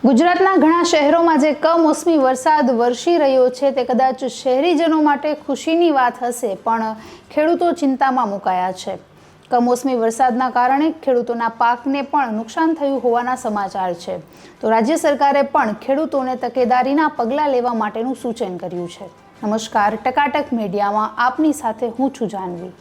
ગુજરાતના ઘણા શહેરોમાં જે કમોસમી વરસાદ વરસી રહ્યો છે તે કદાચ શહેરીજનો માટે ખુશીની વાત હશે, પણ ખેડૂતો ચિંતામાં મુકાયા છે। કમોસમી વરસાદના કારણે ખેડૂતોના પાકને પણ નુકસાન થયું હોવાના સમાચાર છે। તો રાજ્ય સરકારે પણ ખેડૂતોને તકેદારીના પગલાં લેવા માટેનું સૂચન કર્યું છે। નમસ્કાર, ટકાટક મીડિયામાં આપની સાથે હું છું જાનવી।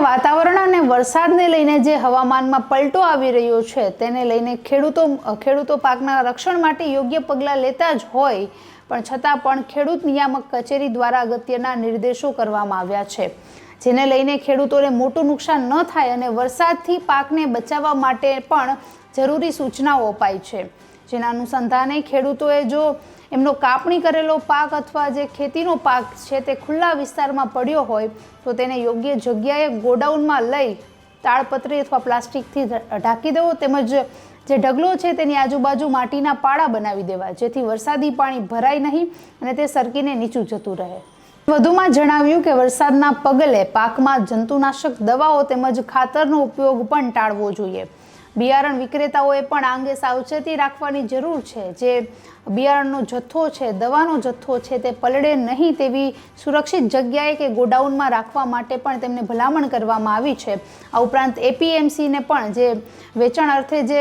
વાતાવરણ અને વરસાદને લઈને જે હવામાનમાં પલટો આવી રહ્યો છે તેને લઈને ખેડૂતો પાકના રક્ષણ માટે યોગ્ય પગલાં લેતા જ હોય, પણ છતાં પણ ખેડૂત નિયામક કચેરી દ્વારા અગત્યના નિર્દેશો કરવામાં આવ્યા છે, જેને લઈને ખેડૂતોને મોટું નુકસાન ન થાય અને વરસાદથી પાકને બચાવવા માટે પણ જરૂરી સૂચનાઓ અપાઈ છે। જેના અનુસંધાને ખેડૂતોએ જો એમનો કાપણી કરેલો પાક અથવા જે ખેતીનો પાક છે તે ખુલ્લા વિસ્તારમાં પડ્યો હોય તો તેને યોગ્ય જગ્યાએ ગોડાઉનમાં લઈ તાડપત્રી અથવા પ્લાસ્ટિકથી ઢાંકી દેવો, તેમજ જે ઢગલો છે તેની આજુબાજુ માટીના પાડા બનાવી દેવા, જેથી વરસાદી પાણી ભરાય નહીં અને તે સરકીને નીચું જતું રહે। વધુમાં જણાવ્યું કે વરસાદના પગલે પાકમાં જંતુનાશક દવાઓ તેમજ ખાતરનો ઉપયોગ પણ ટાળવો જોઈએ। બિયારણ વિક્રેતાઓએ પણ આ અંગે સાવચેતી રાખવાની જરૂર છે। જે બિયારણનો જથ્થો છે, દવાનો જથ્થો છે, તે પલળે નહીં તેવી સુરક્ષિત જગ્યાએ કે ગોડાઉનમાં રાખવા માટે પણ તેમને ભલામણ કરવામાં આવી છે। આ ઉપરાંત એપીએમસીને પણ જે વેચાણ અર્થે જે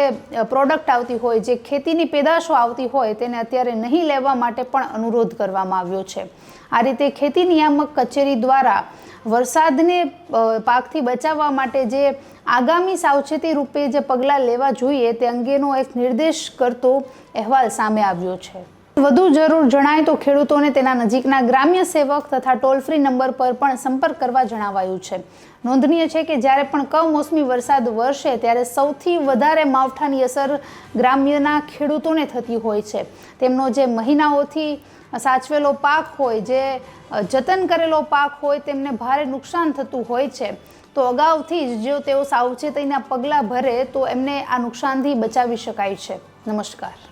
પ્રોડક્ટ આવતી હોય, જે ખેતીની પેદાશો આવતી હોય, તેને અત્યારે નહીં લેવા માટે પણ અનુરોધ કરવામાં આવ્યો છે। આ રીતે ખેતી નિયામક કચેરી દ્વારા વરસાદને પાકથી બચાવવા માટે જે આગામી સાવચેતી રૂપે જે પગલાં લેવા જોઈએ તે અંગેનો એક નિર્દેશ કરતો અહેવાલ સામે આવ્યો છે। વધુ જરૂર જણાય તો ખેડૂતોને તેના નજીકના ગ્રામ્ય સેવક તથા ટોલ ફ્રી નંબર પર પણ સંપર્ક કરવા જણાવાયું છે। નોંધનીય છે કે જ્યારે પણ કમોસમી વરસાદ વરસે ત્યારે સૌથી વધારે માવઠાની અસર ગ્રામ્યના ખેડૂતોને થતી હોય છે। તેમનો જે મહિનાઓથી સાચવેલો પાક હોય, જે જતન કરેલો પાક હોય, તેમને ભારે નુકસાન થતું હોય છે। તો અગાઉથી જ જો તેઓ સાવચેતીના પગલાં ભરે તો એમને આ નુકસાનથી બચાવી શકાય છે। નમસ્કાર।